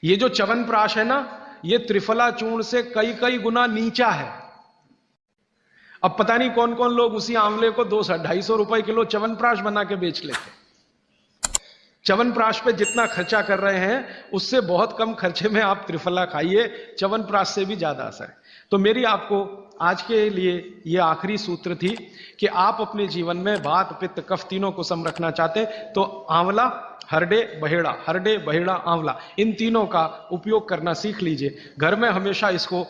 ये जो च्यवनप्राश है ना, ये त्रिफला चूर्ण से कई कई गुना नीचा है। अब पता नहीं कौन कौन लोग उसी आंवले को 200-250 रुपए किलो च्यवनप्राश बना के बेच लेते। च्यवनप्राश पे जितना खर्चा कर रहे हैं उससे बहुत कम खर्चे में आप त्रिफला खाइए, च्यवनप्राश से भी ज्यादा असर है। तो मेरी आपको आज के लिए ये आखिरी सूत्र थी कि आप अपने जीवन में वात पित्त कफ तीनों को सम रखना चाहते हैं तो आंवला, हरडे, बहेड़ा, हरडे, बहेड़ा, आंवला, इन तीनों का उपयोग करना सीख लीजिए। घर में हमेशा इसको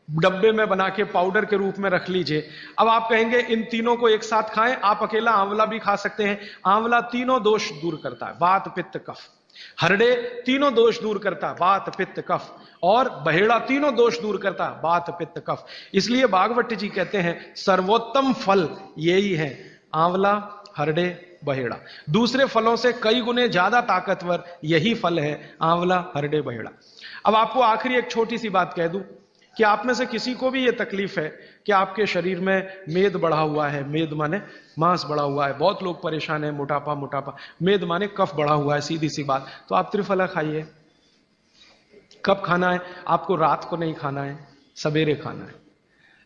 डब्बे में बना के पाउडर के रूप में रख लीजिए। अब आप कहेंगे इन तीनों को एक साथ खाएं, आप अकेला आंवला भी खा सकते हैं। आंवला तीनों दोष दूर करता है, वात पित्त कफ। हरडे तीनों दोष दूर करता है, वात पित्त कफ। और बहेड़ा तीनों दोष दूर करता है, वात पित्त कफ। इसलिए भागवत जी कहते हैं सर्वोत्तम फल यही है, आंवला, हरडे, बहेड़ा। दूसरे फलों से कई गुने ज्यादा ताकतवर यही फल है, आंवला, हरडे, बहेड़ा। अब आपको आखिरी एक छोटी सी बात कह दूं कि आप में से किसी को भी यह तकलीफ है कि आपके शरीर में मेद बढ़ा हुआ है, मेद माने मांस बढ़ा हुआ है, बहुत लोग परेशान है, मोटापा, मोटापा, मेद माने कफ बढ़ा हुआ है, सीधी सी बात। तो आप त्रिफला खाइए। कब खाना है? आपको रात को नहीं खाना है, सवेरे खाना है।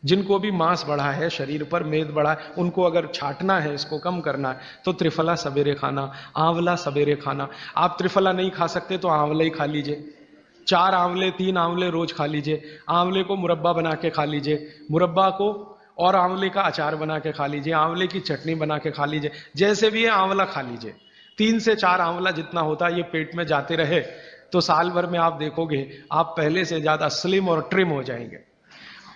जिनको भी मांस बढ़ा है शरीर पर, मेद बढ़ा है, उनको अगर छाटना है, इसको कम करना है, तो त्रिफला सवेरे खाना, आंवला सवेरे खाना। आप त्रिफला नहीं खा सकते तो आंवला ही खा लीजिए। 4 आंवले, 3 आंवले रोज खा लीजिए। आंवले को मुरब्बा बना के खा लीजिए, मुरब्बा को और आंवले का अचार बना के खा लीजिए, आंवले की चटनी बना के खा लीजिए, जैसे भी है आंवला खा लीजिए। 3 से 4 आंवला जितना होता है ये पेट में जाते रहे तो साल भर में आप देखोगे आप पहले से ज्यादा स्लिम और ट्रिम हो जाएंगे।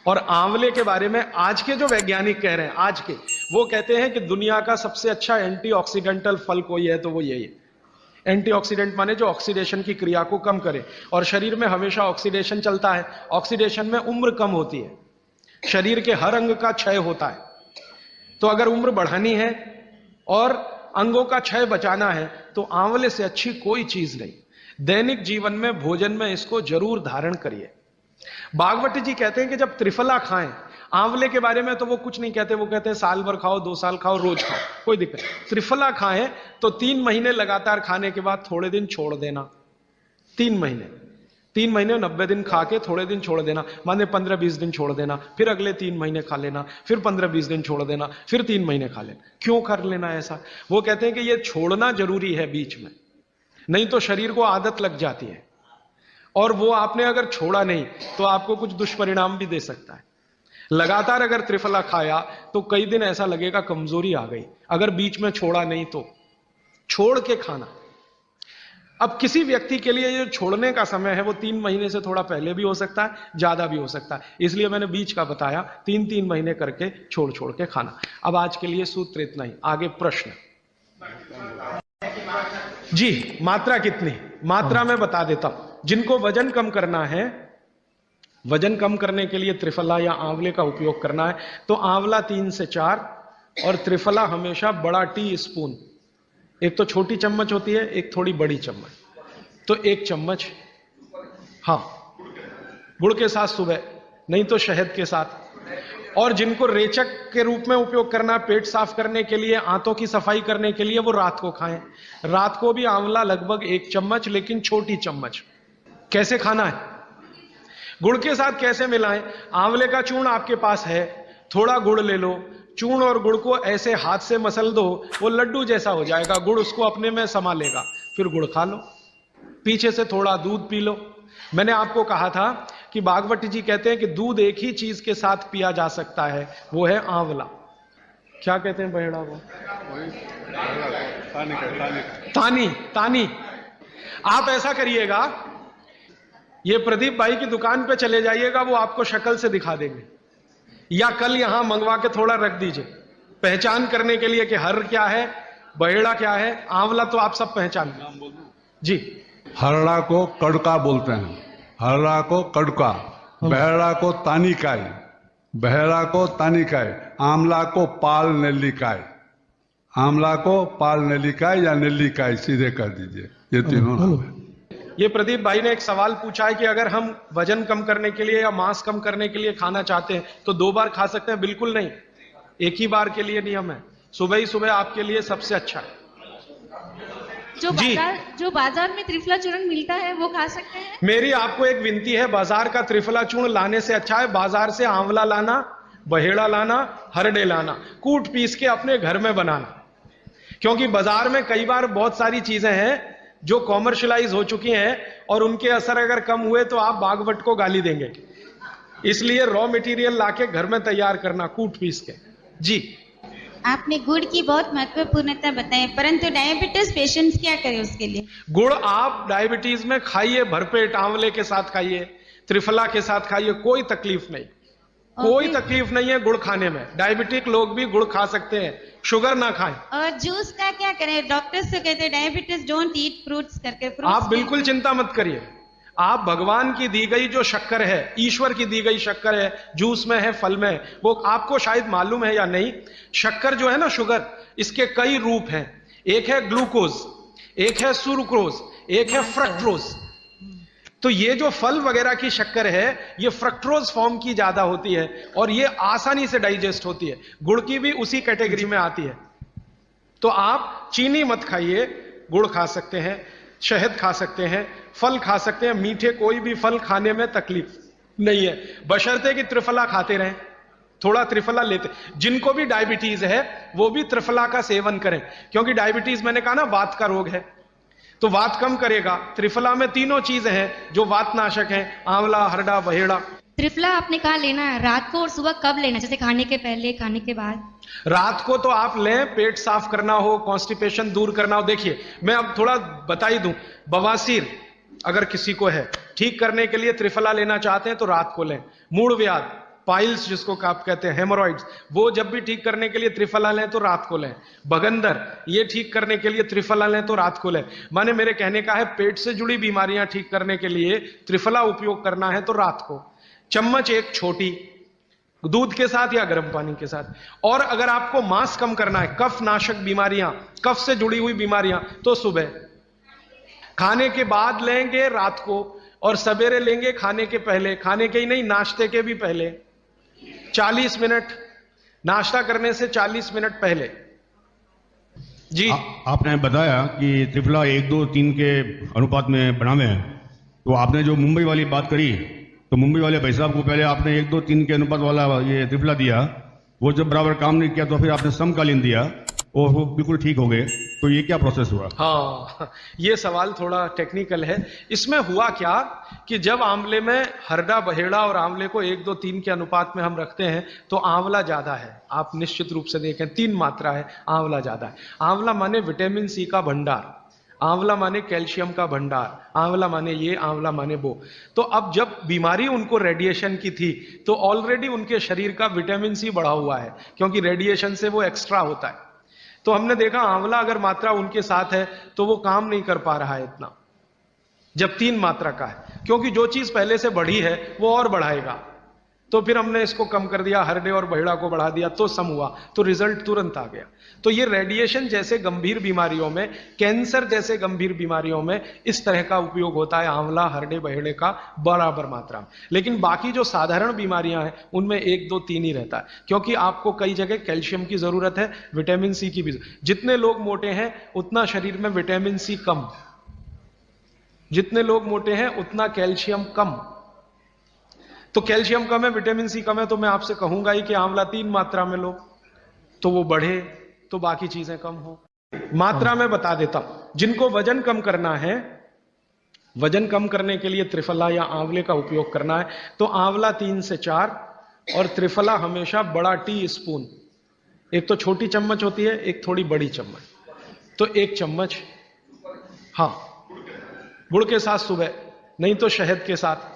और आंवले के बारे में आज के जो वैज्ञानिक कह रहे हैं, आज के, वो कहते हैं कि दुनिया का सबसे अच्छा एंटीऑक्सीडेंटल फल कोई है तो वो यही है। एंटीऑक्सीडेंट माने जो ऑक्सीडेशन की क्रिया को कम करे, और शरीर में हमेशा ऑक्सीडेशन चलता है। ऑक्सीडेशन में उम्र कम होती है, शरीर के हर अंग का क्षय होता है। तो अगर उम्र बढ़ानी है और अंगों का क्षय बचाना है तो आंवले से अच्छी कोई चीज नहीं। दैनिक जीवन में, भोजन में इसको जरूर धारण करिए। भागवत जी कहते हैं कि जब त्रिफला खाएं, आंवले के बारे में तो वो कुछ नहीं कहते, वो कहते हैं साल भर खाओ, 2 साल खाओ, रोज खाओ, कोई दिक्कत। त्रिफला खाएं तो 3 महीने लगातार खाने के बाद थोड़े दिन छोड़ देना। 3 महीने 90 दिन खा के थोड़े दिन छोड़ देना, माने 15-20 दिन छोड़ देना, फिर अगले 3 महीने खा लेना, फिर 15-20 दिन छोड़ देना, फिर 3 महीने खा लेना। क्यों कर लेना ऐसा? वो कहते हैं कि ये छोड़ना जरूरी है बीच में, नहीं तो शरीर को आदत लग जाती है, और वो आपने अगर छोड़ा नहीं तो आपको कुछ दुष्परिणाम भी दे सकता है। लगातार अगर त्रिफला खाया तो कई दिन ऐसा लगेगा कमजोरी आ गई, अगर बीच में छोड़ा नहीं तो। छोड़ के खाना। अब किसी व्यक्ति के लिए जो छोड़ने का समय है वो 3 महीने से थोड़ा पहले भी हो सकता है, ज्यादा भी हो सकता है, इसलिए मैंने बीच का बताया। 3-3 महीने करके छोड़ छोड़ के खाना। अब आज के लिए सूत्र इतना ही, आगे प्रश्न। जी, मात्रा कितनी? मात्रा में बता देता हूं। जिनको वजन कम करना है, वजन कम करने के लिए त्रिफला या आंवले का उपयोग करना है तो आंवला 3 से 4 और त्रिफला हमेशा बड़ा टी स्पून, एक तो छोटी चम्मच होती है, एक थोड़ी बड़ी चम्मच, तो 1 चम्मच, हाँ, गुड़ के साथ सुबह, नहीं तो शहद के साथ। और जिनको रेचक के रूप में उपयोग करना, पेट साफ करने के लिए, आंतों की सफाई करने के लिए, वो रात को खाएं। रात को भी आंवला लगभग 1 चम्मच, लेकिन छोटी चम्मच। कैसे खाना है? गुड़ के साथ कैसे मिलाएं? आंवले का चूर्ण आपके पास है, थोड़ा गुड़ ले लो, चूर्ण और गुड़ को ऐसे हाथ से मसल दो, वो लड्डू जैसा हो जाएगा, गुड़ उसको अपने में समा लेगा, फिर गुड़ खा लो। पीछे से थोड़ा दूध पी लो। मैंने आपको कहा था कि भागवत जी कहते हैं कि दूध एक ही चीज के साथ पिया जा सकता है, वो है आंवला। क्या कहते हैं बहेड़ा को? तानी। तानी। आप ऐसा करिएगा, ये प्रदीप भाई की दुकान पे चले जाइएगा, वो आपको शक्ल से दिखा देंगे, या कल यहां मंगवा के थोड़ा रख दीजिए पहचान करने के लिए कि हर क्या है, बहेड़ा क्या है, आंवला तो आप सब पहचान जी। हरड़ा को कड़का बोलते हैं, हरड़ा को कड़का, बहेड़ा को तानिकाय, बहेड़ा को तानिकाय, आंवला को पाल नेल्लिकाय, आंवला को पाल नेल्लिकाय या नेल्लिकाय, सीधे कर दीजिए, ये तीनों नाम है। ये प्रदीप भाई ने एक सवाल पूछा है कि अगर हम वजन कम करने के लिए या मांस कम करने के लिए खाना चाहते हैं तो 2 बार खा सकते हैं? बिल्कुल नहीं, एक ही बार के लिए नियम है। सुबह ही सुबह आपके लिए सबसे अच्छा है। जी। जो बाजार में त्रिफला चूर्ण मिलता है वो खा सकते हैं? मेरी आपको एक विनती है, बाजार का त्रिफला चूर्ण लाने से अच्छा है बाजार से आंवला लाना, बहेड़ा लाना, हरडे लाना, कूट पीस के अपने घर में बनाना। क्योंकि बाजार में कई बार बहुत सारी चीजें हैं जो कॉमर्शलाइज हो चुकी हैं और उनके असर अगर कम हुए तो आप बागवट को गाली देंगे। इसलिए रॉ मटेरियल लाके घर में तैयार करना, कूट पीस के। जी। आपने गुड़ की बहुत महत्वपूर्णता बताई, परंतु डायबिटीज पेशेंट्स क्या करें उसके लिए? गुड़ आप डायबिटीज में खाइए, भरपेट आंवले के साथ खाइए, त्रिफला के साथ खाइए, कोई तकलीफ नहीं। कोई तकलीफ नहीं है गुड़ खाने में। डायबिटिक लोग भी गुड़ खा सकते हैं, शुगर ना खाएं। और जूस का क्या करें? डॉक्टर्स तो कहते हैं डायबिटीज डोंट ईट फ्रूट्स करके। आप बिल्कुल चिंता मत करिए। आप भगवान की दी गई जो शक्कर है, ईश्वर की दी गई शक्कर है, जूस में है, फल में है, वो आपको शायद मालूम है या नहीं। शक्कर जो है ना, शुगर, इसके कई रूप हैं। एक है ग्लूकोज, एक है सुक्रोज, एक है फ्रक्टोज। तो ये जो फल वगैरह की शक्कर है, ये फ्रक्टोज फॉर्म की ज्यादा होती है और ये आसानी से डाइजेस्ट होती है। गुड़ की भी उसी कैटेगरी में आती है। तो आप चीनी मत खाइए, गुड़ खा सकते हैं, शहद खा सकते हैं, फल खा सकते हैं। मीठे कोई भी फल खाने में तकलीफ नहीं है, बशर्ते कि त्रिफला खाते रहें, थोड़ा त्रिफला लेते। जिनको भी डायबिटीज है वो भी त्रिफला का सेवन करें, क्योंकि डायबिटीज मैंने कहा ना वात का रोग है, तो वात कम करेगा। त्रिफला में तीनों चीजें हैं जो वात नाशक हैं, आंवला, हरडा, बहेड़ा। त्रिफला आपने कहा लेना है, रात को और सुबह कब लेना, जैसे खाने के पहले, खाने के बाद? रात को तो आप लें, पेट साफ करना हो, कॉन्स्टिपेशन दूर करना हो। देखिए मैं अब थोड़ा बता ही दूं, बवासीर अगर किसी को है, ठीक करने के लिए त्रिफला लेना चाहते हैं तो रात को लें। मूड व्याध, पाइल्स जिसको आप कहते हैं, हेमोरॉइड्स, वो जब भी ठीक करने के लिए त्रिफला लें तो रात को लें। बगंदर, ये ठीक करने के लिए त्रिफला लें तो रात को लें। माने मेरे कहने का है, पेट से जुड़ी बीमारियां ठीक करने के लिए त्रिफला उपयोग करना है तो रात को। चम्मच एक छोटी, दूध के साथ या गर्म पानी के साथ। और अगर आपको मांस कम करना है, कफ नाशक बीमारियां, कफ से जुड़ी हुई बीमारियां, तो सुबह खाने के बाद लेंगे, रात को, और सवेरे लेंगे खाने के पहले। खाने के ही नहीं, नाश्ते के भी पहले 40 मिनट, नाश्ता करने से 40 मिनट पहले। जी। आपने बताया कि त्रिफला 1, 2, 3 के अनुपात में बनावे हैं, तो आपने जो मुंबई वाली बात करी, तो मुंबई वाले भाई साहब को पहले आपने 1, 2, 3 के अनुपात वाला ये त्रिफला दिया, वो जब बराबर काम नहीं किया तो फिर आपने समकालीन दिया और वो बिल्कुल ठीक हो गए। तो ये क्या प्रोसेस हुआ? हाँ, ये सवाल थोड़ा टेक्निकल है। इसमें हुआ क्या कि जब आंवले में हरडा, बहेड़ा और आंवले को 1, 2, 3 के अनुपात में हम रखते हैं तो आंवला ज्यादा है। आप निश्चित रूप से देखें, 3 मात्रा है, आंवला ज्यादा है। आंवला माने विटामिन सी का भंडार, आंवला माने कैल्शियम का भंडार, आंवला माने ये, आंवला माने वो। तो अब जब बीमारी उनको रेडिएशन की थी तो ऑलरेडी उनके शरीर का विटामिन सी बढ़ा हुआ है, क्योंकि रेडिएशन से वो एक्स्ट्रा होता है। तो हमने देखा आंवला अगर मात्रा उनके साथ है तो वो काम नहीं कर पा रहा है इतना, जब 3 मात्रा का है, क्योंकि जो चीज पहले से बढ़ी है वो और बढ़ाएगा। तो फिर हमने इसको कम कर दिया, हरडे और बहेड़ा को बढ़ा दिया, तो सम हुआ, तो रिजल्ट तुरंत आ गया। तो ये रेडिएशन जैसे गंभीर बीमारियों में, कैंसर जैसे गंभीर बीमारियों में इस तरह का उपयोग होता है आंवला, हरडे, बहेड़े का बराबर मात्रा में। लेकिन बाकी जो साधारण बीमारियां हैं उनमें 1, 2, 3 ही रहता है, क्योंकि आपको कई जगह कैल्शियम की जरूरत है, विटामिन सी की भी। जितने लोग मोटे हैं उतना शरीर में विटामिन सी कम, जितने लोग मोटे हैं उतना कैल्शियम कम। तो कैल्शियम कम है, विटामिन सी कम है, तो मैं आपसे कहूंगा ही कि आंवला 3 मात्रा में लो तो वो बढ़े, तो बाकी चीजें कम हो। मात्रा में बता देता हूं। जिनको वजन कम करना है, वजन कम करने के लिए त्रिफला या आंवले का उपयोग करना है, तो आंवला 3 से 4 और त्रिफला हमेशा बड़ा टी स्पून, एक तो छोटी चम्मच होती है, एक थोड़ी बड़ी चम्मच, तो 1 चम्मच, हाँ, गुड़ के साथ सुबह, नहीं तो शहद के साथ।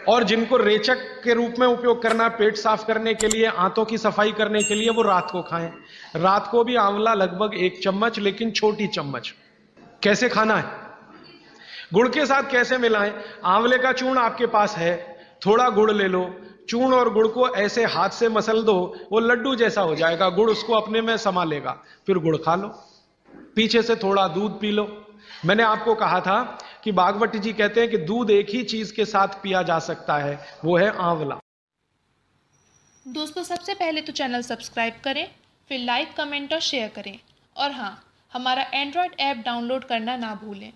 और जिनको रेचक के रूप में उपयोग करना, पेट साफ करने के लिए, आंतों की सफाई करने के लिए, वो रात को खाएं। रात को भी आंवला लगभग 1 चम्मच, लेकिन छोटी चम्मच। कैसे खाना है, गुड़ के साथ कैसे मिलाएं? आंवले का चूर्ण आपके पास है, थोड़ा गुड़ ले लो, चूर्ण और गुड़ को ऐसे हाथ से मसल दो, वो लड्डू जैसा हो जाएगा, गुड़ उसको अपने में समा लेगा। फिर गुड़ खा लो, पीछे से थोड़ा दूध पी लो। मैंने आपको कहा था कि बागवती जी कहते हैं कि दूध एक ही चीज के साथ पिया जा सकता है, वो है आंवला। दोस्तों, सबसे पहले तो चैनल सब्सक्राइब करें, फिर लाइक, कमेंट और शेयर करें। और हाँ, हमारा एंड्रॉयड ऐप डाउनलोड करना ना भूलें।